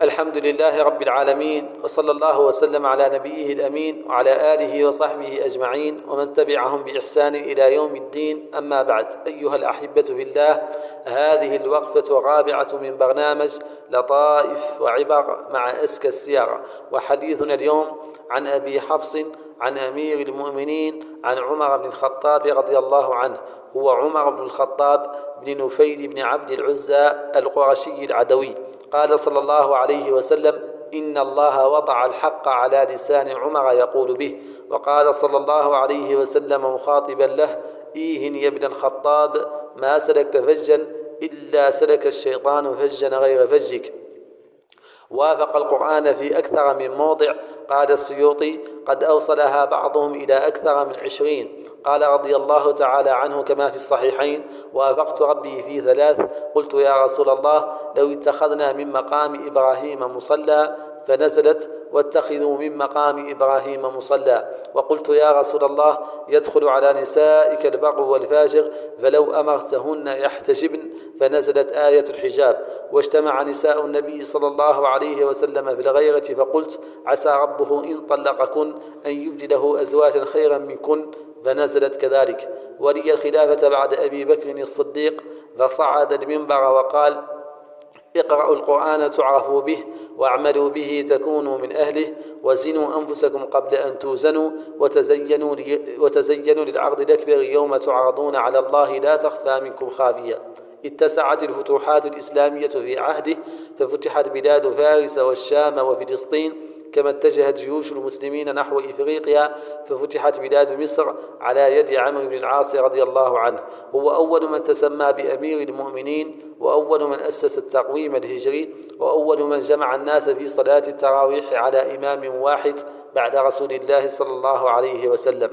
الحمد لله رب العالمين، وصلى الله وسلم على نبيه الأمين وعلى آله وصحبه أجمعين ومن تبعهم بإحسان إلى يوم الدين. أما بعد، أيها الأحبة في الله، هذه الوقفة الرابعة من برنامج لطائف وعبر مع أزكى السيرة، وحديثنا اليوم عن أبي حفص عن أمير المؤمنين عن عمر بن الخطاب رضي الله عنه. هو عمر بن الخطاب بن نفيل بن عبد العزى القرشي العدوي. قال صلى الله عليه وسلم: إن الله وضع الحق على لسان عمر يقول به. وقال صلى الله عليه وسلم مخاطبا له: إيهن يا ابن الخطاب، ما سلكت فجا إلا سلك الشيطان فجا غير فجك. وافق القرآن في أكثر من موضع. قال السيوطي: قد أوصلها بعضهم إلى أكثر من 20. قال رضي الله تعالى عنه كما في الصحيحين: وافقت ربي في 3. قلت: يا رسول الله، لو اتخذنا من مقام إبراهيم مصلى، فنزلت: واتخذوا من مقام إبراهيم مصلى. وقلت: يا رسول الله، يدخل على نسائك البر والفاجر، فلو أمرتهن يحتجبن، فنزلت آية الحجاب. واجتمع نساء النبي صلى الله عليه وسلم في الغيرة، فقلت: عسى ربه إن طلقكن أن يبدله أزواجا خيرا منكن، فنزلت كذلك. ولي الخلافة بعد أبي بكر الصديق، فصعد المنبر وقال: اقرأوا القرآن تعرفوا به، واعملوا به تكونوا من أهله، وزنوا أنفسكم قبل أن توزنوا، وتزينوا للعرض الأكبر يوم تعرضون على الله لا تخفى منكم خافية. اتسعت الفتوحات الإسلامية في عهده، ففتحت بلاد فارس والشام وفلسطين، كما اتجهت جيوش المسلمين نحو إفريقيا، ففتحت بلاد مصر على يد عمرو بن العاص رضي الله عنه. هو أول من تسمى بأمير المؤمنين، وأول من أسس التقويم الهجري، وأول من جمع الناس في صلاة التراويح على إمام واحد بعد رسول الله صلى الله عليه وسلم.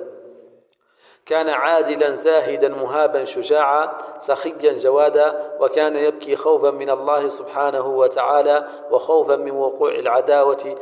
كان عادلا زاهدا مهابا شجاعا سخيا جوادا، وكان يبكي خوفا من الله سبحانه وتعالى، وخوفا من وقوع العداوة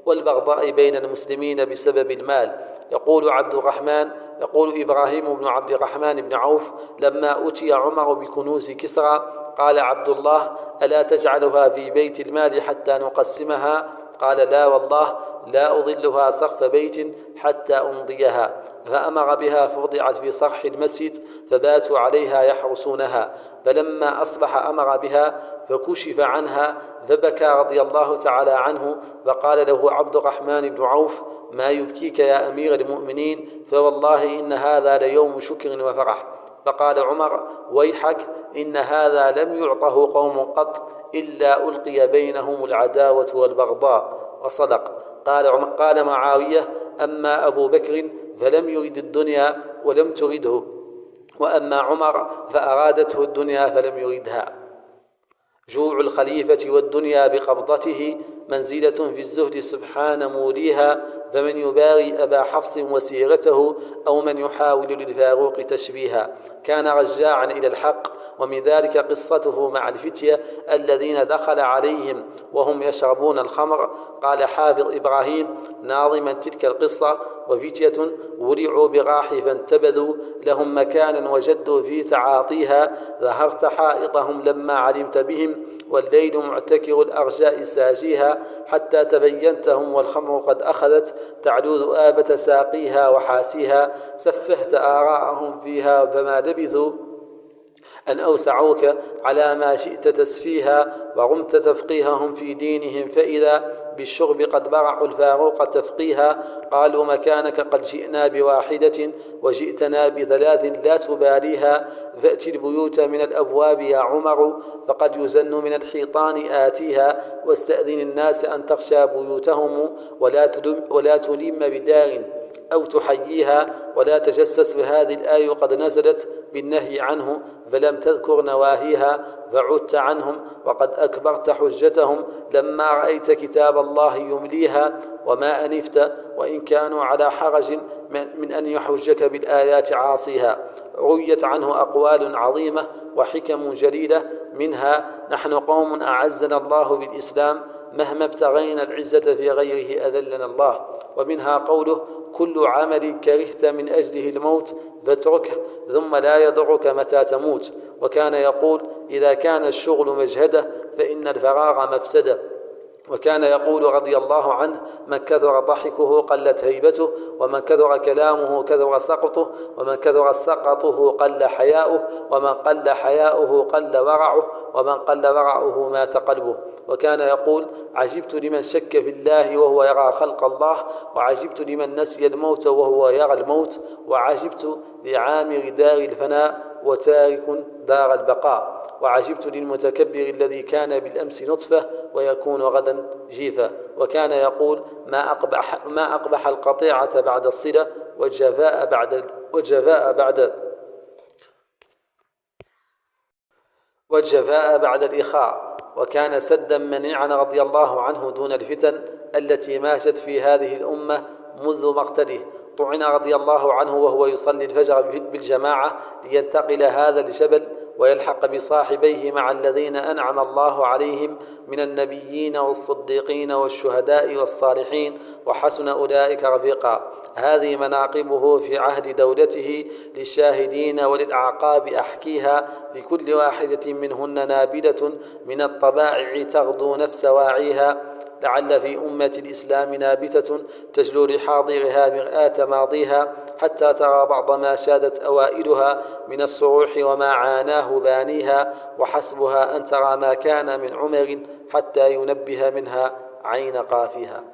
والبغضاء بين المسلمين بسبب المال. يقول إبراهيم بن عبد الرحمن بن عوف: لما أتي عمر بكنوز كسرى، قال عبد الله: ألا تجعلها في بيت المال حتى نقسمها؟ قال: لا والله، لا أظلها سقف بيت حتى أمضيها. فأمر بها، فوضعت في صرح المسجد، فباتوا عليها يحرسونها. فلما أصبح أمر بها، فكشف عنها، فبكى رضي الله تعالى عنه. فقال له عبد الرحمن بن عوف: ما يبكيك يا أمير المؤمنين؟ فوالله إن هذا ليوم شكر وفرح. فقال عمر: ويحك، إن هذا لم يعطه قوم قط إلا ألقي بينهم العداوة والبغضاء. وصدق. قال معاوية: أما أبو بكر فلم يرد الدنيا ولم ترده، وأما عمر فأرادته الدنيا فلم يردها. جوع الخليفة والدنيا بقبضته منزلة في الزهد سبحان موليها، فمن يباري أبا حفص وسيرته، أو من يحاول للفاروق تشبيها. كان رجاعا إلى الحق، ومن ذلك قصته مع الفتية الذين دخل عليهم وهم يشربون الخمر. قال حافظ إبراهيم ناظما تلك القصة: وفتية ورعوا براح فانتبذوا، لهم مكانا وجدوا في تعاطيها، ظهرت حائطهم لما علمت بهم، والليل معتكر الأرجاء ساجيها، حتى تبينتهم والخمر قد أخذت تعلو ذؤابة ساقيها وحاسيها، سفهت آراءهم فيها فما لبثوا أن أوسعوك على ما شئت تسفيها، ورمت تفقيههم في دينهم، فإذا بالشرب قد برعوا الفاروق تفقيها. قالوا: مكانك قد جئنا بواحدة، وجئتنا ب3 لا تباليها، فأتي البيوت من الأبواب يا عمر، فقد يزن من الحيطان آتيها، واستأذن الناس أن تخشى بيوتهم، ولا تلم بدار أو تحييها، ولا تجسس. بهذه الآية قد نزلت بالنهي عنه، فلم تذكر نواهيها، فعدت عنهم، وقد أكبرت حجتهم لما رأيت كتاب الله يمليها، وما أنفت وإن كانوا على حرج من أن يحجك بالآيات عاصيها. رويت عنه أقوال عظيمة وحكم جليلة، منها: نحن قوم أعزنا الله بالإسلام، مهما ابتغينا العزة في غيره أذلنا الله. ومنها قوله: كل عمل كرهت من أجله الموت فاتركه، ثم لا يضرك متى تموت. وكان يقول: إذا كان الشغل مجهدة فإن الفراغ مفسدة. وكان يقول رضي الله عنه: من كثر ضحكه قلت هيبته، ومن كثر كلامه كثر سقطه، ومن كثر سقطه قل حياؤه، ومن قل حياؤه قل ورعه، ومن قل ورعه مات قلبه. وكان يقول: عجبت لمن شك في الله وهو يرى خلق الله، وعجبت لمن نسي الموت وهو يرى الموت، وعجبت لعامر دار الفناء وتارك دار البقاء، وعجبت للمتكبر الذي كان بالأمس نطفة ويكون غدا جيفا. وكان يقول: ما أقبح القطيعة بعد الصلة، والجفاء بعد الإخاء. وكان سدا منيعا رضي الله عنه دون الفتن التي ماشت في هذه الأمة منذ مقتله. طعن رضي الله عنه وهو يصلي الفجر بالجماعة لينتقل هذا الجبل ويلحق بصاحبيه مع الذين أنعم الله عليهم من النبيين والصديقين والشهداء والصالحين، وحسن أولئك رفيقا. هذه مناقبه في عهد دولته للشاهدين وللأعقاب أحكيها، لكل واحدة منهن نابلة من الطبائع تغدو نفس واعيها. لعل في أمة الإسلام نابتة تجلو لحاضرها مرآة ماضيها، حتى ترى بعض ما شادت أوائلها من الصروح وما عاناه بانيها، وحسبها أن ترى ما كان من عمر حتى ينبه منها عين قافها.